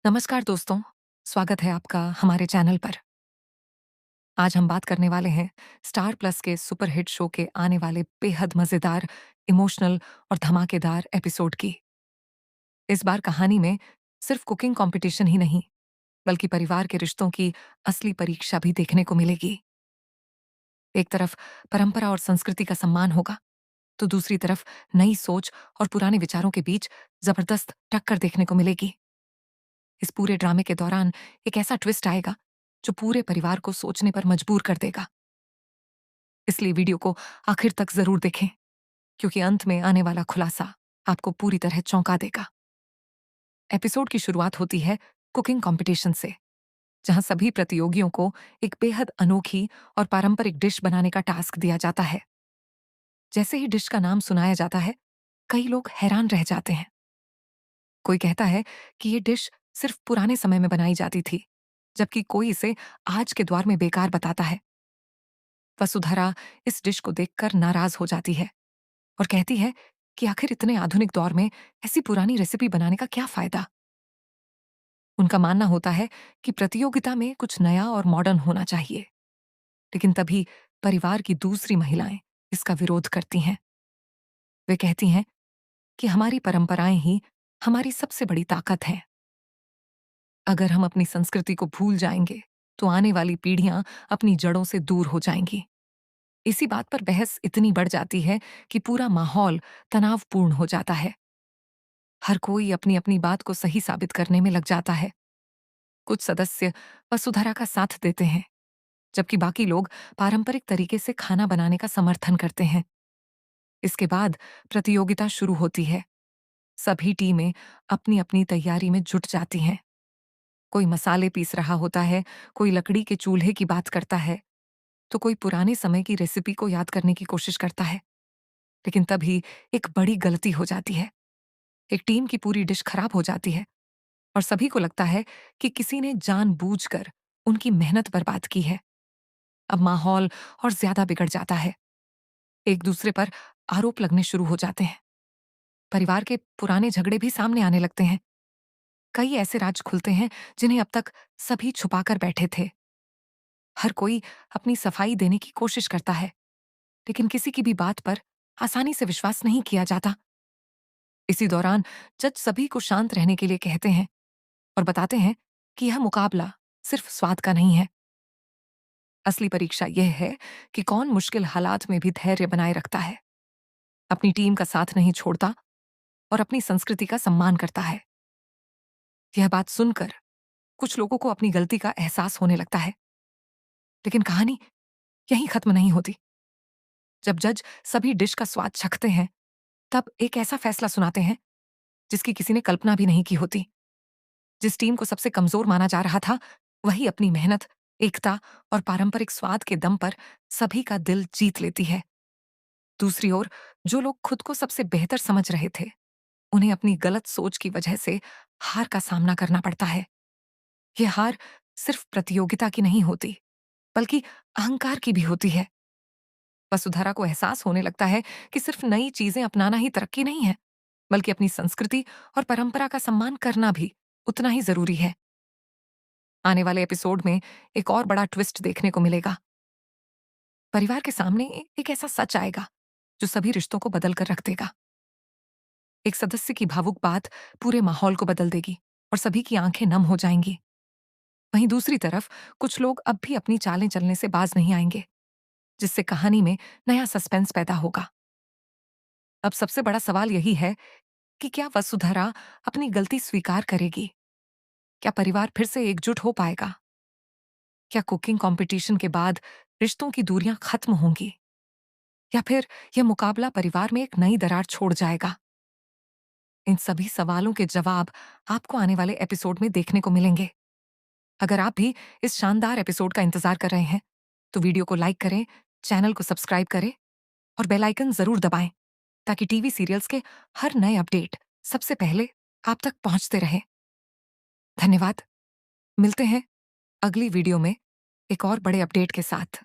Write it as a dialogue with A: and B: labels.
A: नमस्कार दोस्तों, स्वागत है आपका हमारे चैनल पर। आज हम बात करने वाले हैं स्टार प्लस के सुपर हिट शो के आने वाले बेहद मजेदार, इमोशनल और धमाकेदार एपिसोड की। इस बार कहानी में सिर्फ कुकिंग कंपटीशन ही नहीं, बल्कि परिवार के रिश्तों की असली परीक्षा भी देखने को मिलेगी। एक तरफ परंपरा और संस्कृति का सम्मान होगा, तो दूसरी तरफ नई सोच और पुराने विचारों के बीच जबरदस्त टक्कर देखने को मिलेगी। इस पूरे ड्रामे के दौरान एक ऐसा ट्विस्ट आएगा जो पूरे परिवार को सोचने पर मजबूर कर देगा। इसलिए वीडियो को आखिर तक जरूर देखें, क्योंकि अंत में आने वाला खुलासा आपको पूरी तरह चौंका देगा। एपिसोड की शुरुआत होती है कुकिंग कंपटीशन से, जहां सभी प्रतियोगियों को एक बेहद अनोखी और पारंपरिक डिश बनाने का टास्क दिया जाता है। जैसे ही डिश का नाम सुनाया जाता है, कई लोग हैरान रह जाते हैं। कोई कहता है कि ये डिश सिर्फ पुराने समय में बनाई जाती थी, जबकि कोई इसे आज के दौर में बेकार बताता है। वसुधरा इस डिश को देखकर नाराज हो जाती है और कहती है कि आखिर इतने आधुनिक दौर में ऐसी पुरानी रेसिपी बनाने का क्या फायदा। उनका मानना होता है कि प्रतियोगिता में कुछ नया और मॉडर्न होना चाहिए, लेकिन तभी परिवार की दूसरी महिलाएं इसका विरोध करती हैं। वे कहती हैं कि हमारी परंपराएं ही हमारी सबसे बड़ी ताकत हैं। अगर हम अपनी संस्कृति को भूल जाएंगे, तो आने वाली पीढ़ियां अपनी जड़ों से दूर हो जाएंगी। इसी बात पर बहस इतनी बढ़ जाती है कि पूरा माहौल तनावपूर्ण हो जाता है। हर कोई अपनी अपनी बात को सही साबित करने में लग जाता है। कुछ सदस्य वसुधरा का साथ देते हैं, जबकि बाकी लोग पारंपरिक तरीके से खाना बनाने का समर्थन करते हैं। इसके बाद प्रतियोगिता शुरू होती है। सभी टीमें अपनी अपनी तैयारी में जुट जाती हैं। कोई मसाले पीस रहा होता है, कोई लकड़ी के चूल्हे की बात करता है, तो कोई पुराने समय की रेसिपी को याद करने की कोशिश करता है। लेकिन तभी एक बड़ी गलती हो जाती है। एक टीम की पूरी डिश खराब हो जाती है और सभी को लगता है कि किसी ने जानबूझकर उनकी मेहनत बर्बाद की है। अब माहौल और ज्यादा बिगड़ जाता है। एक दूसरे पर आरोप लगने शुरू हो जाते हैं। परिवार के पुराने झगड़े भी सामने आने लगते हैं। कई ऐसे राज खुलते हैं जिन्हें अब तक सभी छुपाकर बैठे थे। हर कोई अपनी सफाई देने की कोशिश करता है, लेकिन किसी की भी बात पर आसानी से विश्वास नहीं किया जाता। इसी दौरान जज सभी को शांत रहने के लिए कहते हैं और बताते हैं कि यह मुकाबला सिर्फ स्वाद का नहीं है। असली परीक्षा यह है कि कौन मुश्किल हालात में भी धैर्य बनाए रखता है, अपनी टीम का साथ नहीं छोड़ता और अपनी संस्कृति का सम्मान करता है। यह बात सुनकर कुछ लोगों को अपनी गलती का एहसास होने लगता है, लेकिन कहानी यहीं खत्म नहीं होती। जब जज सभी डिश का स्वाद चखते हैं, तब एक ऐसा फैसला सुनाते हैं जिसकी किसी ने कल्पना भी नहीं की होती। जिस टीम को सबसे कमजोर माना जा रहा था, वही अपनी मेहनत, एकता और पारंपरिक स्वाद के दम पर सभी का दिल जीत लेती है। दूसरी ओर जो लोग खुद को सबसे बेहतर समझ रहे थे, उन्हें अपनी गलत सोच की वजह से हार का सामना करना पड़ता है। यह हार सिर्फ प्रतियोगिता की नहीं होती, बल्कि अहंकार की भी होती है। वसुधरा को एहसास होने लगता है कि सिर्फ नई चीजें अपनाना ही तरक्की नहीं है, बल्कि अपनी संस्कृति और परंपरा का सम्मान करना भी उतना ही जरूरी है। आने वाले एपिसोड में एक और बड़ा ट्विस्ट देखने को मिलेगा। परिवार के सामने एक ऐसा सच आएगा जो सभी रिश्तों को बदल कर रख देगा। एक सदस्य की भावुक बात पूरे माहौल को बदल देगी और सभी की आंखें नम हो जाएंगी। वहीं दूसरी तरफ कुछ लोग अब भी अपनी चालें चलने से बाज नहीं आएंगे, जिससे कहानी में नया सस्पेंस पैदा होगा। अब सबसे बड़ा सवाल यही है कि क्या वसुधरा अपनी गलती स्वीकार करेगी? क्या परिवार फिर से एकजुट हो पाएगा? क्या कुकिंग कंपटीशन के बाद रिश्तों की दूरियां खत्म होंगी, या फिर यह मुकाबला परिवार में एक नई दरार छोड़ जाएगा? इन सभी सवालों के जवाब आपको आने वाले एपिसोड में देखने को मिलेंगे। अगर आप भी इस शानदार एपिसोड का इंतजार कर रहे हैं, तो वीडियो को लाइक करें, चैनल को सब्सक्राइब करें और बेल आइकन जरूर दबाएं, ताकि टीवी सीरियल्स के हर नए अपडेट सबसे पहले आप तक पहुंचते रहें। धन्यवाद। मिलते हैं अगली वीडियो में एक और बड़े अपडेट के साथ।